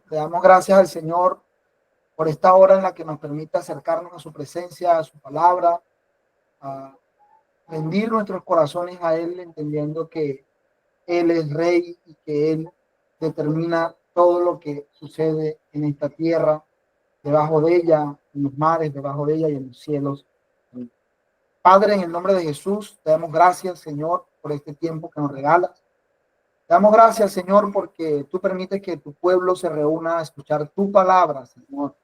Le damos gracias al Señor por esta hora en la que nos permite acercarnos a su presencia, a su palabra, a rendir nuestros corazones a Él, entendiendo que Él es Rey y que Él determina todo lo que sucede en esta tierra, debajo de ella, en los mares, debajo de ella y en los cielos. Padre, en el nombre de Jesús, te damos gracias, Señor, por este tiempo que nos regalas. Te damos gracias, Señor, porque tú permites que tu pueblo se reúna a escuchar tu palabra, Señor.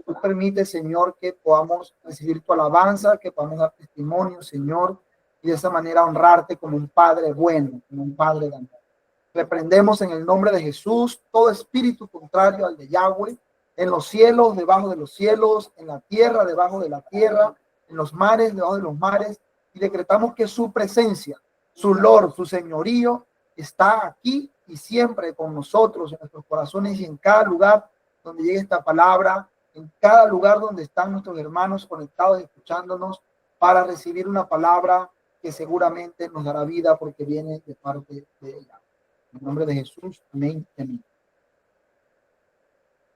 Tú permites, Señor, que podamos recibir tu alabanza, que podamos dar testimonio, Señor, y de esa manera honrarte como un Padre bueno, como un Padre de amor. Reprendemos en el nombre de Jesús todo espíritu contrario al de Yahweh, en los cielos, debajo de los cielos, en la tierra, debajo de la tierra, en los mares, debajo de los mares, y decretamos que su presencia, su Lord, su señorío, está aquí y siempre con nosotros, en nuestros corazones y en cada lugar donde llegue esta palabra, en cada lugar donde están nuestros hermanos conectados, escuchándonos, para recibir una palabra que seguramente nos dará vida porque viene de parte de ella. En el nombre de Jesús, amén, amén.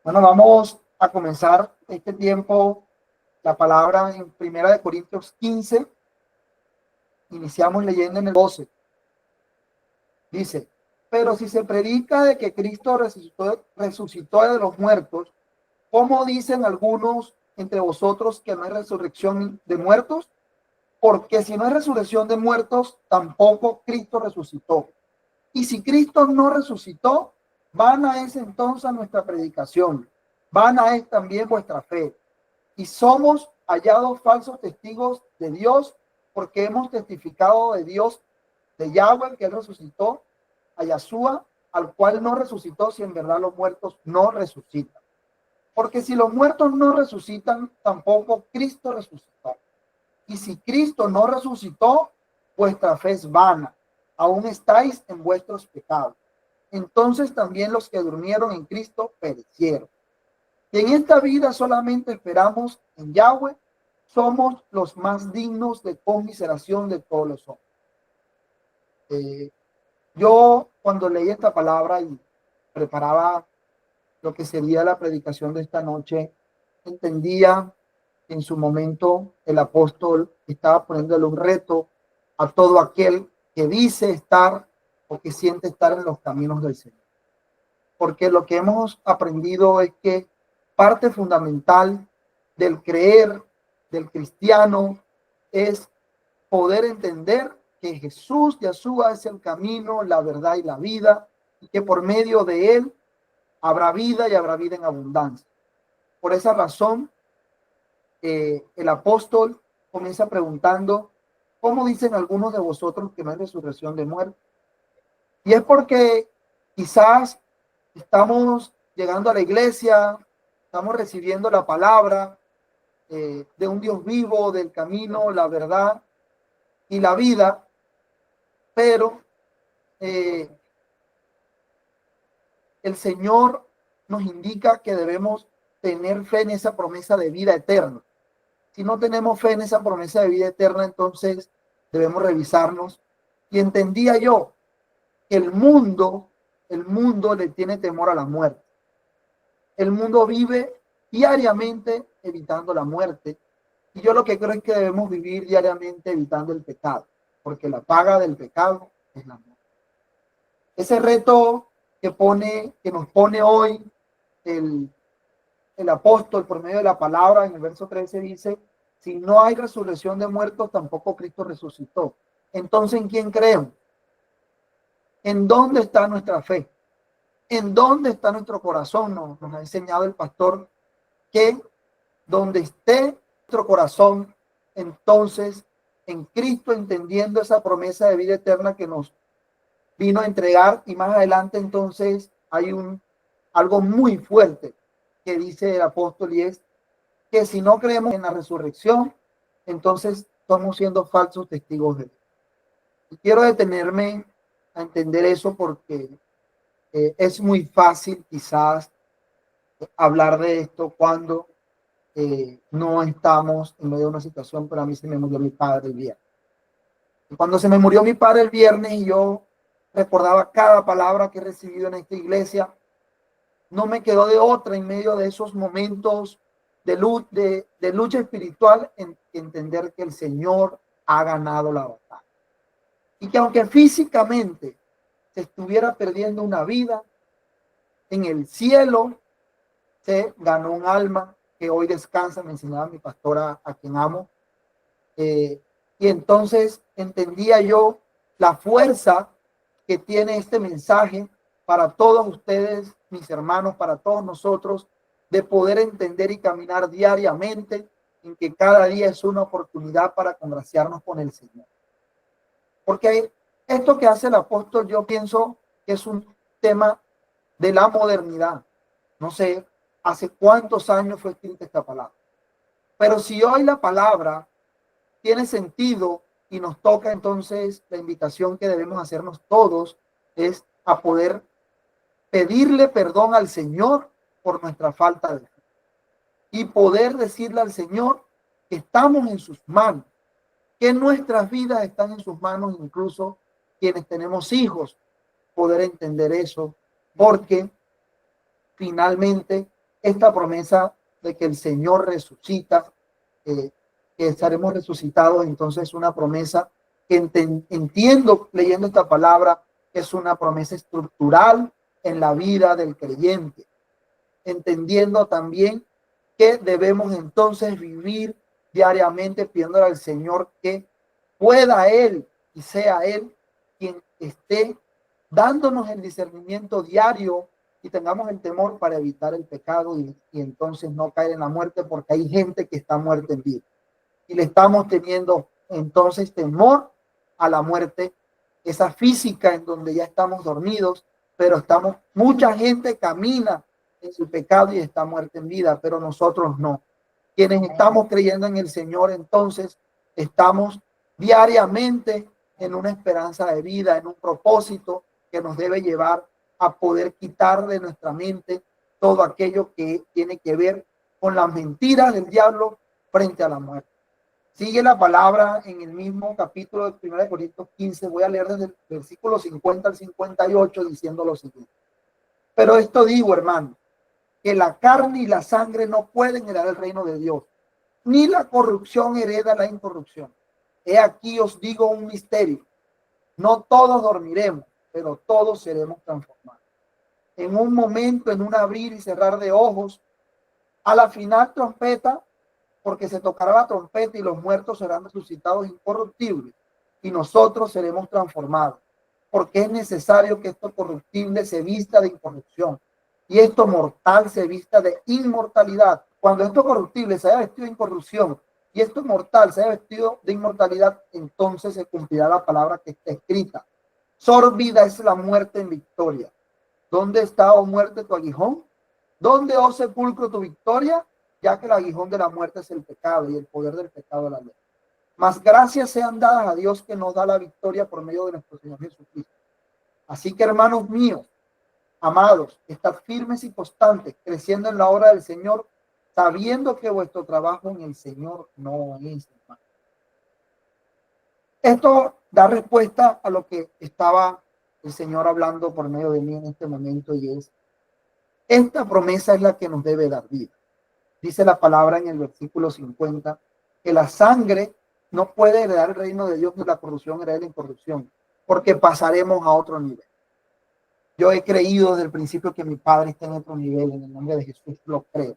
Bueno, vamos a comenzar este tiempo, la palabra en 1 Corintios 15. Iniciamos leyendo en el 12. Dice, pero si se predica de que Cristo resucitó de los muertos, ¿cómo dicen algunos entre vosotros que no hay resurrección de muertos? Porque si no hay resurrección de muertos, tampoco Cristo resucitó. Y si Cristo no resucitó, vana es entonces nuestra predicación, vana es también vuestra fe. Y somos hallados falsos testigos de Dios, porque hemos testificado de Dios, de Yahweh, que él resucitó, a Yahshua, al cual no resucitó, si en verdad los muertos no resucitan. Porque si los muertos no resucitan, tampoco Cristo resucitó. Y si Cristo no resucitó, vuestra fe es vana, aún estáis en vuestros pecados. Entonces también los que durmieron en Cristo perecieron. Y en esta vida solamente esperamos en Yahweh, somos los más dignos de conmiseración de todos los hombres. Yo cuando leí esta palabra y preparaba lo que sería la predicación de esta noche, entendía que en su momento el apóstol estaba poniéndole un reto a todo aquel que dice estar o que siente estar en los caminos del Señor. Porque lo que hemos aprendido es que parte fundamental del creer del cristiano es poder entender que Jesús, Yahshua, es el camino, la verdad y la vida, y que por medio de él habrá vida y habrá vida en abundancia. Por esa razón, el apóstol comienza preguntando, ¿cómo dicen algunos de vosotros que no hay resurrección de muertos? Y es porque quizás estamos llegando a la iglesia, estamos recibiendo la palabra de un Dios vivo, del camino, la verdad y la vida, pero el Señor nos indica que debemos tener fe en esa promesa de vida eterna. Si no tenemos fe en esa promesa de vida eterna, entonces debemos revisarnos. Y entendía yo que el mundo le tiene temor a la muerte. El mundo vive diariamente evitando la muerte. Y yo lo que creo es que debemos vivir diariamente evitando el pecado, porque la paga del pecado es la muerte. Ese reto que nos pone hoy el apóstol por medio de la palabra en el verso 13 dice, si no hay resurrección de muertos, tampoco Cristo resucitó. Entonces, ¿en quién creemos? ¿En dónde está nuestra fe? ¿En dónde está nuestro corazón? Nos ha enseñado el pastor que donde esté nuestro corazón, entonces en Cristo, entendiendo esa promesa de vida eterna que nos vino a entregar, y más adelante entonces hay algo muy fuerte que dice el apóstol, y es que si no creemos en la resurrección, entonces estamos siendo falsos testigos de él. Y quiero detenerme a entender eso porque es muy fácil quizás hablar de esto cuando no estamos en medio de una situación, pero a mí se me murió mi padre el viernes. Y cuando se me murió mi padre el viernes y yo recordaba cada palabra que he recibido en esta iglesia, no me quedó de otra en medio de esos momentos de lucha espiritual, en entender que el Señor ha ganado la batalla. Y que aunque físicamente se estuviera perdiendo una vida, en el cielo se ganó un alma que hoy descansa, me enseñaba mi pastora a quien amo. Y entonces entendía yo la fuerza que tiene este mensaje para todos ustedes, mis hermanos, para todos nosotros, de poder entender y caminar diariamente en que cada día es una oportunidad para congraciarnos con el Señor. Porque esto que hace el apóstol, yo pienso que es un tema de la modernidad. No sé hace cuántos años fue escrita esta palabra. Pero si hoy la palabra tiene sentido y nos toca, entonces la invitación que debemos hacernos todos es a poder pedirle perdón al Señor por nuestra falta de fe y poder decirle al Señor que estamos en sus manos, que nuestras vidas están en sus manos, incluso quienes tenemos hijos, poder entender eso, porque finalmente esta promesa de que el Señor resucita, que estaremos resucitados, entonces es una promesa que entiendo leyendo esta palabra, es una promesa estructural en la vida del creyente, entendiendo también que debemos entonces vivir diariamente pidiéndole al Señor que pueda Él y sea Él quien esté dándonos el discernimiento diario y tengamos el temor para evitar el pecado y entonces no caer en la muerte, porque hay gente que está muerta en vida y le estamos teniendo entonces temor a la muerte, esa física en donde ya estamos dormidos, pero mucha gente camina en su pecado y está muerta en vida, pero nosotros no. Quienes estamos creyendo en el Señor, entonces estamos diariamente en una esperanza de vida, en un propósito que nos debe llevar a poder quitar de nuestra mente todo aquello que tiene que ver con las mentiras del diablo frente a la muerte. Sigue la palabra en el mismo capítulo de 1 Corintios 15. Voy a leer desde el versículo 50 al 58 diciendo lo siguiente. Pero esto digo, hermano, que la carne y la sangre no pueden heredar el reino de Dios, ni la corrupción hereda la incorrupción. He aquí os digo un misterio. No todos dormiremos, pero todos seremos transformados. En un momento, en un abrir y cerrar de ojos, a la final trompeta, porque se tocará la trompeta y los muertos serán resucitados incorruptibles y nosotros seremos transformados, porque es necesario que esto corruptible se vista de incorrupción y esto mortal se vista de inmortalidad. Cuando esto corruptible se haya vestido de incorrupción y esto mortal se haya vestido de inmortalidad, entonces se cumplirá la palabra que está escrita. Sorbida es la muerte en victoria. ¿Dónde está, oh muerte, tu aguijón? ¿Dónde, oh sepulcro, tu victoria? Ya que el aguijón de la muerte es el pecado y el poder del pecado es la ley. Mas gracias sean dadas a Dios que nos da la victoria por medio de nuestro Señor Jesucristo. Así que, hermanos míos, amados, estad firmes y constantes, creciendo en la obra del Señor, sabiendo que vuestro trabajo en el Señor no es en vano. Esto da respuesta a lo que estaba el Señor hablando por medio de mí en este momento, y es, esta promesa es la que nos debe dar vida. Dice la palabra en el versículo 50, que la sangre no puede heredar el reino de Dios, ni la corrupción heredar la incorrupción, porque pasaremos a otro nivel. Yo he creído desde el principio que mi Padre está en otro nivel, en el nombre de Jesús lo creo.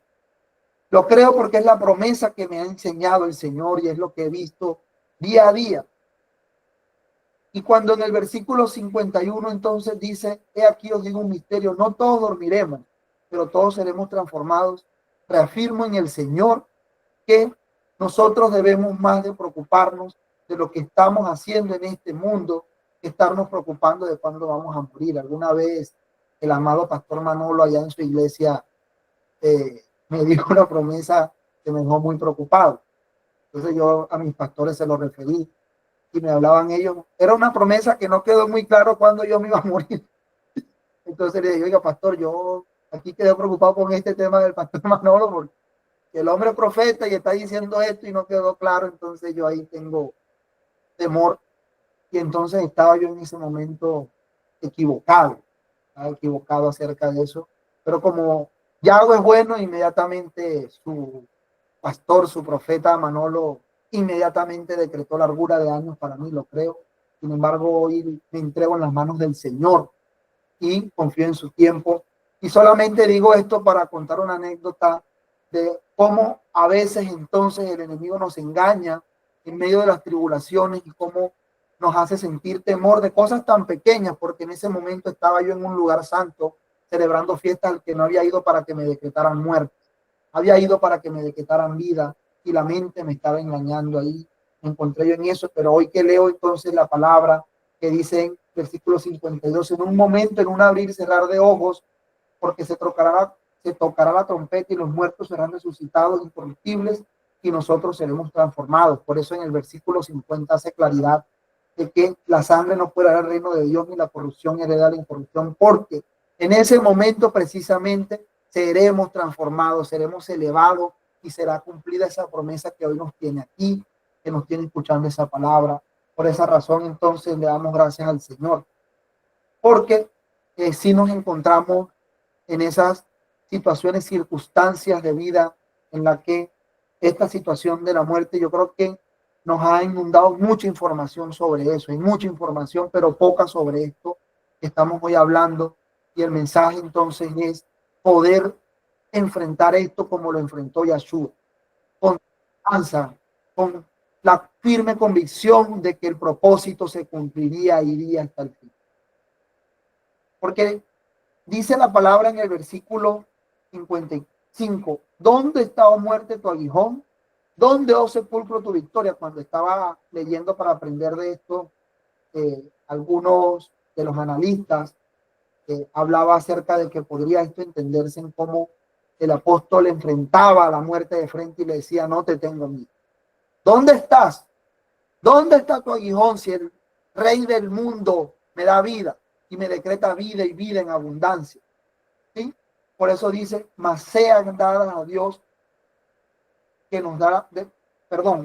Lo creo porque es la promesa que me ha enseñado el Señor y es lo que he visto día a día. Y cuando en el versículo 51 entonces dice, he aquí os digo un misterio, no todos dormiremos, pero todos seremos transformados. Reafirmo en el Señor que nosotros debemos más de preocuparnos de lo que estamos haciendo en este mundo que estarnos preocupando de cuándo vamos a morir. Alguna vez el amado pastor Manolo allá en su iglesia me dijo una promesa que me dejó muy preocupado. Entonces yo a mis pastores se lo referí y me hablaban ellos. Era una promesa que no quedó muy claro cuándo yo me iba a morir. Entonces le dije, oiga, pastor, yo aquí quedé preocupado con este tema del pastor Manolo, porque el hombre profeta y está diciendo esto y no quedó claro, entonces yo ahí tengo temor. Y entonces estaba yo en ese momento equivocado acerca de eso. Pero como Yahweh es bueno, inmediatamente su pastor, su profeta Manolo, inmediatamente decretó largura de años para mí, lo creo. Sin embargo, hoy me entrego en las manos del Señor y confío en su tiempo. Y solamente digo esto para contar una anécdota de cómo a veces entonces el enemigo nos engaña en medio de las tribulaciones y cómo nos hace sentir temor de cosas tan pequeñas, porque en ese momento estaba yo en un lugar santo celebrando fiestas al que no había ido para que me decretaran muerte, había ido para que me decretaran vida y la mente me estaba engañando ahí. Me encontré yo en eso, pero hoy que leo entonces la palabra que dice en versículo 52, en un momento, en un abrir y cerrar de ojos, porque se tocará la trompeta y los muertos serán resucitados incorruptibles y nosotros seremos transformados. Por eso en el versículo 50 hace claridad de que la sangre no puede dar el reino de Dios ni la corrupción hereda la incorrupción, porque en ese momento precisamente seremos transformados, seremos elevados y será cumplida esa promesa que hoy nos tiene aquí, que nos tiene escuchando esa palabra. Por esa razón entonces le damos gracias al Señor, porque si nos encontramos en esas situaciones, circunstancias de vida en la que esta situación de la muerte, yo creo que nos ha inundado mucha información sobre eso, hay mucha información, pero poca sobre esto que estamos hoy hablando. Y el mensaje entonces es poder enfrentar esto como lo enfrentó Yahshua, con confianza, con la firme convicción de que el propósito se cumpliría, iría hasta el fin. Porque dice la palabra en el versículo 55, ¿dónde está, oh muerte, tu aguijón? ¿Dónde, oh sepulcro, tu victoria? Cuando estaba leyendo para aprender de esto, algunos de los analistas hablaba acerca de que podría esto entenderse en cómo el apóstol enfrentaba a la muerte de frente y le decía, no te tengo miedo. ¿Dónde estás? ¿Dónde está tu aguijón si el rey del mundo me da vida y me decreta vida y vida en abundancia? ¿Sí? Por eso dice, más sean dadas a Dios que nos da,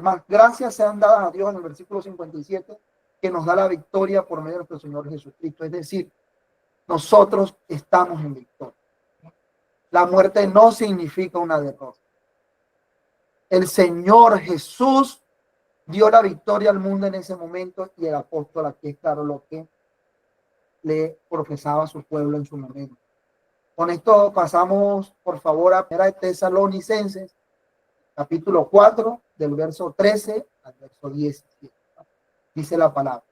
más gracias sean dadas a Dios en el versículo 57, que nos da la victoria por medio de nuestro Señor Jesucristo. Es decir, nosotros estamos en victoria. La muerte no significa una derrota. El Señor Jesús dio la victoria al mundo en ese momento y el apóstol aquí es claro lo que le profesaba a su pueblo en su momento. Con esto pasamos, por favor, a 1 Tesalonicenses, capítulo 4, del verso 13 al verso 17. Dice la palabra.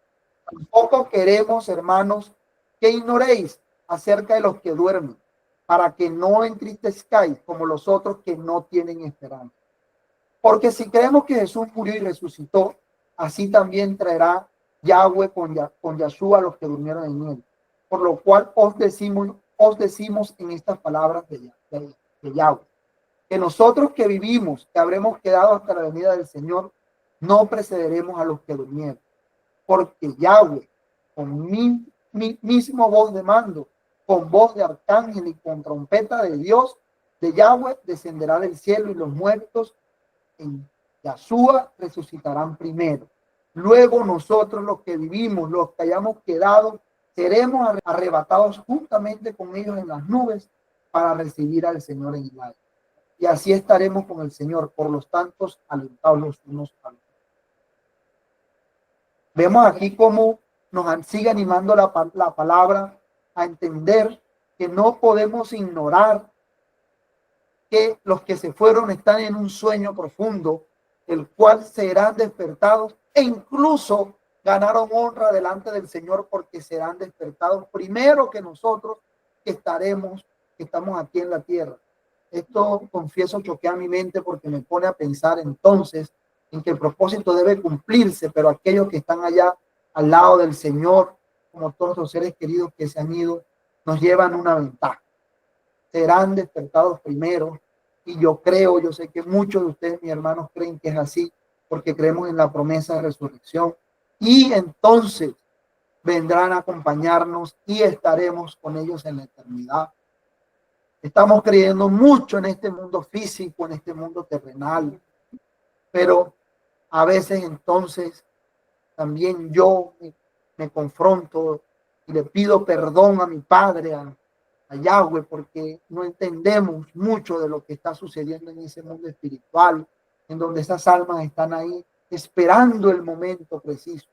Tampoco queremos, hermanos, que ignoréis acerca de los que duermen, para que no entristezcáis como los otros que no tienen esperanza. Porque si creemos que Jesús murió y resucitó, así también traerá Yahweh con Yahshua a los que durmieron en él. Por lo cual os decimos en estas palabras de Yahweh, que nosotros que vivimos, que habremos quedado hasta la venida del Señor, no precederemos a los que durmieron. Porque Yahweh, con mi mismo voz de mando, con voz de arcángel y con trompeta de Dios, de Yahweh, descenderá del cielo y los muertos en Yahshua resucitarán primero. Luego nosotros los que vivimos, los que hayamos quedado, seremos arrebatados juntamente con ellos en las nubes para recibir al Señor en el aire. Y así estaremos con el Señor, por los tantos alentados los unos a los otros. Vemos aquí cómo nos sigue animando la palabra a entender que no podemos ignorar que los que se fueron están en un sueño profundo, el cual serán despertados e incluso ganaron honra delante del Señor porque serán despertados primero que nosotros que estamos aquí en la tierra. Esto, confieso, choquea mi mente porque me pone a pensar entonces en que el propósito debe cumplirse, pero aquellos que están allá al lado del Señor, como todos los seres queridos que se han ido, nos llevan una ventaja. Serán despertados primero, y yo sé que muchos de ustedes, mis hermanos, creen que es así, porque creemos en la promesa de resurrección, y entonces vendrán a acompañarnos y estaremos con ellos en la eternidad. Estamos creyendo mucho en este mundo físico, en este mundo terrenal, pero a veces entonces también yo me confronto y le pido perdón a mi padre, a Yahweh, porque no entendemos mucho de lo que está sucediendo en ese mundo espiritual, en donde esas almas están ahí esperando el momento preciso.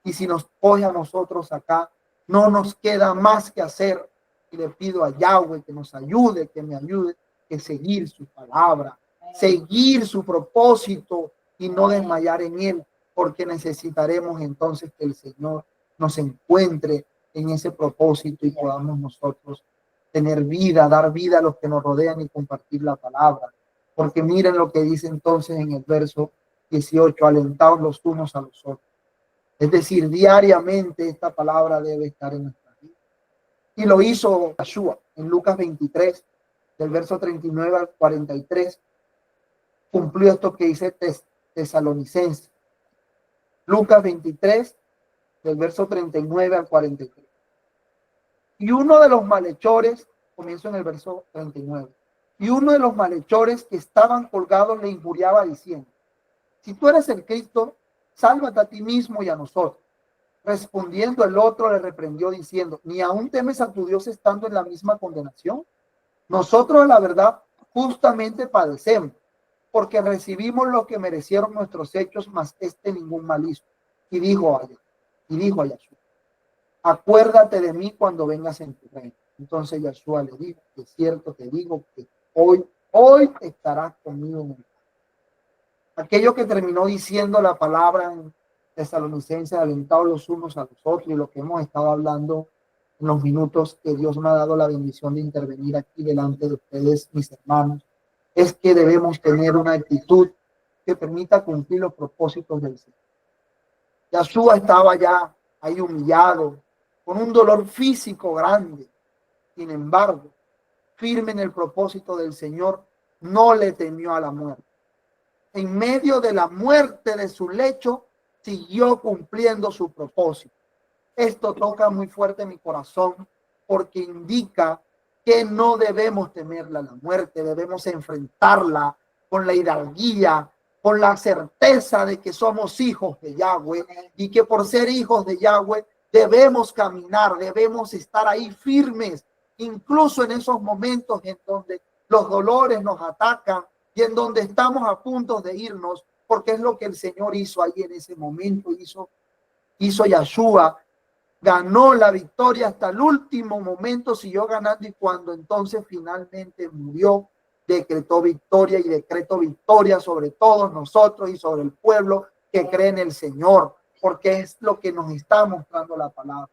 Y si nos coge a nosotros acá, no nos queda más que hacer. Y le pido a Yahweh que nos ayude, que me ayude, que seguir su palabra, seguir su propósito y no desmayar en él, porque necesitaremos entonces que el Señor nos encuentre en ese propósito y podamos nosotros tener vida, dar vida a los que nos rodean y compartir la palabra. Porque miren lo que dice entonces en el verso 18, alentaos los unos a los otros. Es decir, diariamente esta palabra debe estar en nuestra vida. Y lo hizo Yeshua en Lucas 23, del verso 39 al 43. Cumplió esto que dice Tesalonicenses. Lucas 23, del verso 39 al 43. Y uno de los malhechores, comienzo en el verso 39, y uno de los malhechores que estaban colgados le injuriaba diciendo, si tú eres el Cristo, sálvate a ti mismo y a nosotros. Respondiendo el otro le reprendió diciendo, ¿ni aún temes a tu Dios estando en la misma condenación? Nosotros, la verdad, justamente padecemos, porque recibimos lo que merecieron nuestros hechos, mas ningún mal hizo. Y dijo a Yahshua, acuérdate de mí cuando vengas en tu reino. Entonces Yahshua le dijo, de cierto te digo que hoy estarás conmigo en el reino. Aquello que terminó diciendo la palabra en Tesalonicenses, alentados los unos a los otros, y lo que hemos estado hablando en los minutos que Dios me ha dado la bendición de intervenir aquí delante de ustedes, mis hermanos, es que debemos tener una actitud que permita cumplir los propósitos del Señor. Yahshua estaba ya ahí humillado, con un dolor físico grande. Sin embargo, firme en el propósito del Señor, no le temió a la muerte. En medio de la muerte de su lecho, siguió cumpliendo su propósito. Esto toca muy fuerte mi corazón porque indica que no debemos temerla a la muerte, debemos enfrentarla con la hidalguía, con la certeza de que somos hijos de Yahweh y que por ser hijos de Yahweh debemos caminar, debemos estar ahí firmes, incluso en esos momentos en donde los dolores nos atacan y en donde estamos a punto de irnos, porque es lo que el Señor hizo ahí en ese momento, hizo Yahshua, ganó la victoria hasta el último momento, siguió ganando y cuando entonces finalmente murió, decretó victoria y decretó victoria sobre todos nosotros y sobre el pueblo que cree en el Señor, porque es lo que nos está mostrando la palabra.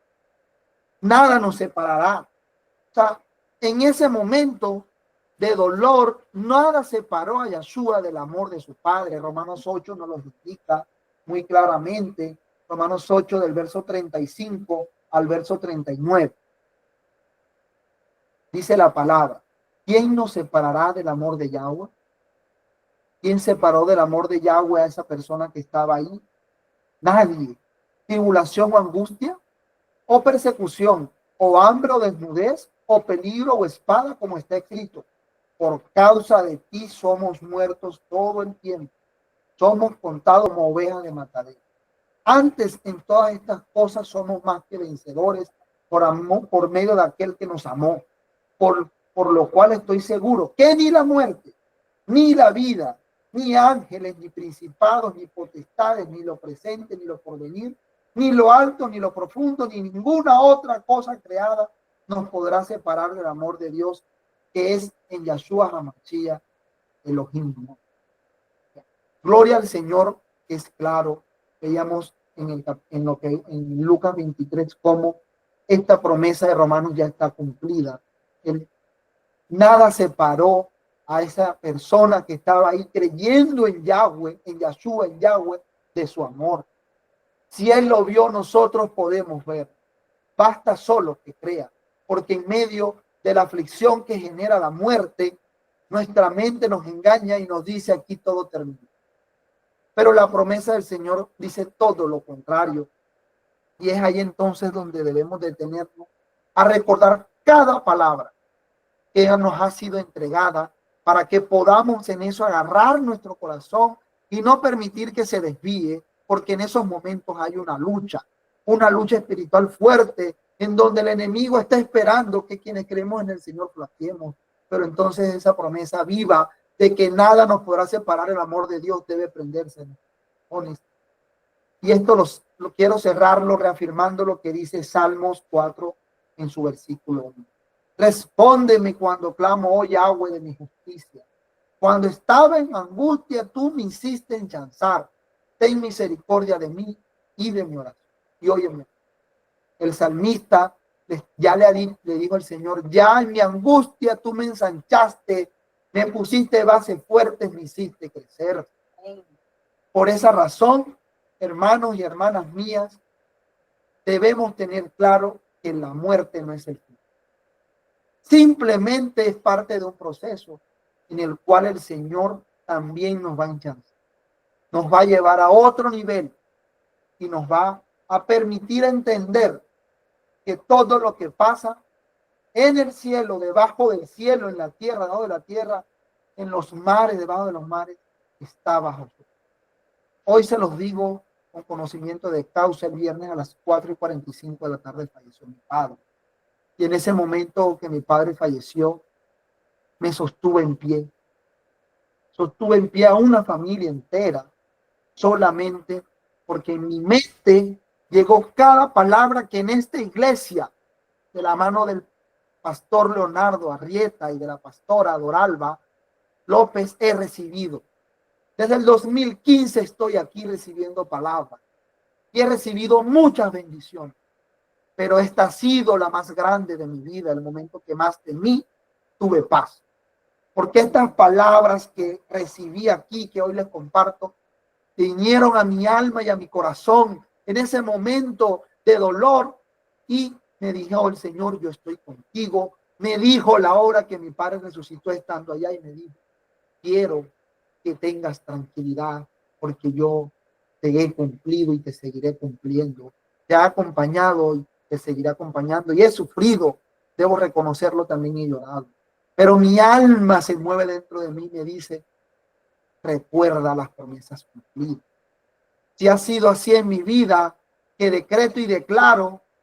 Nada nos separará. O sea, en ese momento de dolor, nada separó a Yahshua del amor de su Padre. Romanos 8 nos lo indica muy claramente. Romanos 8 del verso 35 al verso 39. Dice la palabra, ¿quién nos separará del amor de Yahweh? ¿Quién separó del amor de Yahweh a esa persona que estaba ahí? Nadie. ¿Tribulación o angustia? ¿O persecución? ¿O hambre o desnudez? ¿O peligro o espada? Como está escrito. Por causa de ti somos muertos todo el tiempo. Somos contados como ovejas de matadero. Antes en todas estas cosas somos más que vencedores por amor, por medio de aquel que nos amó. Por lo cual estoy seguro que ni la muerte, ni la vida, ni ángeles, ni principados, ni potestades, ni lo presente, ni lo porvenir, ni lo alto, ni lo profundo, ni ninguna otra cosa creada nos podrá separar del amor de Dios que es en Yahshua HaMashiach Elohim. Gloria al Señor, es claro. Veíamos en Lucas 23 cómo esta promesa de Romanos ya está cumplida. Nada separó a esa persona que estaba ahí creyendo en Yahweh, en Yahshua, en Yahweh, de su amor. Si Él lo vio, nosotros podemos ver. Basta solo que crea, porque en medio de la aflicción que genera la muerte, nuestra mente nos engaña y nos dice aquí todo termina. Pero la promesa del Señor dice todo lo contrario. Y es ahí entonces donde debemos detenernos a recordar cada palabra que nos ha sido entregada para que podamos en eso agarrar nuestro corazón y no permitir que se desvíe, porque en esos momentos hay una lucha espiritual fuerte en donde el enemigo está esperando que quienes creemos en el Señor flaqueemos. Pero entonces esa promesa viva de que nada nos podrá separar el amor de Dios debe prenderse. Y esto lo quiero cerrarlo reafirmando lo que dice Salmos 4 en su versículo 1. Respóndeme cuando clamo, oh Yahweh de mi justicia. Cuando estaba en angustia, tú me hiciste enchanzar. Ten misericordia de mí y de mi oración. Y óyeme, el salmista ya le dijo al Señor, ya en mi angustia tú me ensanchaste, me pusiste bases fuertes, me hiciste crecer. Por esa razón, hermanos y hermanas mías, debemos tener claro que la muerte no es el fin. Simplemente es parte de un proceso en el cual el Señor también nos va a enchanzar. Nos va a llevar a otro nivel y nos va a permitir entender que todo lo que pasa en el cielo, debajo del cielo, en la tierra, debajo de la tierra, en los mares, debajo de los mares, está bajo. Hoy se los digo con conocimiento de causa. El viernes a las 4:45 de la tarde falleció mi padre. Y en ese momento que mi padre falleció, me sostuve en pie. Sostuve en pie a una familia entera, solamente porque en mi mente llegó cada palabra que en esta iglesia, de la mano del pastor Leonardo Arrieta y de la pastora Doralba López, he recibido. Desde el 2015 estoy aquí recibiendo palabras y he recibido muchas bendiciones, pero esta ha sido la más grande de mi vida, el momento que más de mí tuve paz. Porque estas palabras que recibí aquí, que hoy les comparto, vinieron a mi alma y a mi corazón en ese momento de dolor y me dijo el Señor, yo estoy contigo. Me dijo la hora que mi padre resucitó estando allá y me dijo, quiero que tengas tranquilidad porque yo te he cumplido y te seguiré cumpliendo. Te ha acompañado y te seguiré acompañando y he sufrido, debo reconocerlo también, y llorado. Pero mi alma se mueve dentro de mí y me dice, recuerda las promesas cumplidas. Si ha sido así en mi vida, que decreto y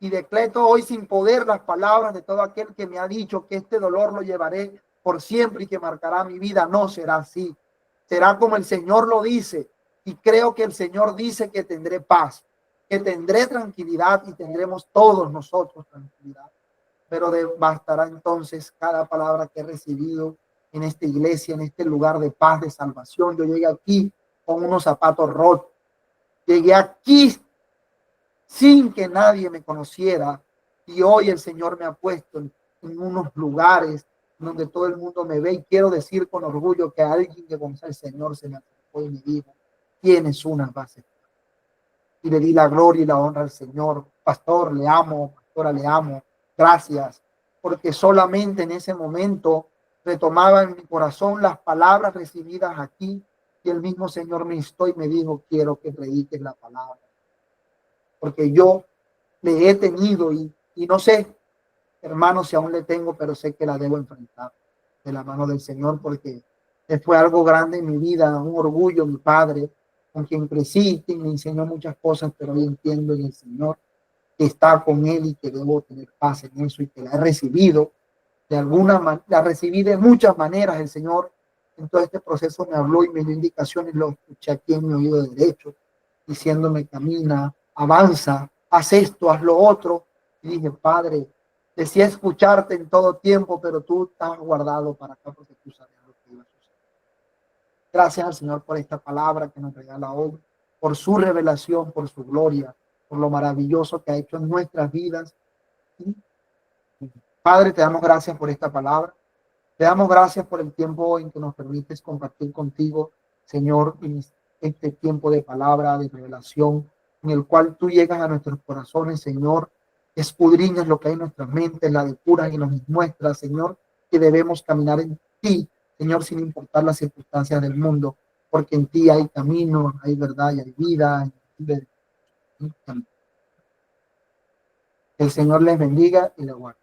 decreto hoy sin poder las palabras de todo aquel que me ha dicho que este dolor lo llevaré por siempre y que marcará mi vida, no será así. Será como el Señor lo dice, y creo que el Señor dice que tendré paz, que tendré tranquilidad y tendremos todos nosotros tranquilidad. Pero bastará entonces cada palabra que he recibido en esta iglesia, en este lugar de paz, de salvación. Yo llegué aquí con unos zapatos rotos. Llegué aquí sin que nadie me conociera y hoy el Señor me ha puesto en unos lugares donde todo el mundo me ve y quiero decir con orgullo que alguien que conoce al Señor se me acercó y me dijo, tienes unas bases. Y le di la gloria y la honra al Señor. Pastor, le amo, pastora, le amo. Gracias, porque solamente en ese momento retomaba en mi corazón las palabras recibidas aquí y el mismo Señor me instó y me dijo, quiero que prediques la palabra. Porque yo le he tenido y no sé, hermanos, si aún le tengo, pero sé que la debo enfrentar de la mano del Señor porque fue algo grande en mi vida, un orgullo, mi padre, con quien crecí, quien me enseñó muchas cosas, pero hoy entiendo en el Señor que está con Él y que debo tener paz en eso y que la he recibido de alguna manera, la recibí de muchas maneras. El Señor en todo este proceso me habló y me dio indicaciones, lo escuché aquí en mi oído derecho, diciéndome camina, avanza, haz esto, haz lo otro. Y dije, Padre, decía escucharte en todo tiempo, pero tú estás guardado para acá porque tú sabes lo que iba a suceder. Gracias al Señor por esta palabra que nos regala hoy, por su revelación, por su gloria, por lo maravilloso que ha hecho en nuestras vidas. Padre, te damos gracias por esta palabra. Te damos gracias por el tiempo en que nos permites compartir contigo, Señor, en este tiempo de palabra, de revelación, en el cual tú llegas a nuestros corazones, Señor, escudriñas lo que hay en nuestras mentes, la depuras y nos muestras, Señor, que debemos caminar en ti, Señor, sin importar las circunstancias del mundo, porque en ti hay camino, hay verdad y hay vida. El Señor les bendiga y les guarde.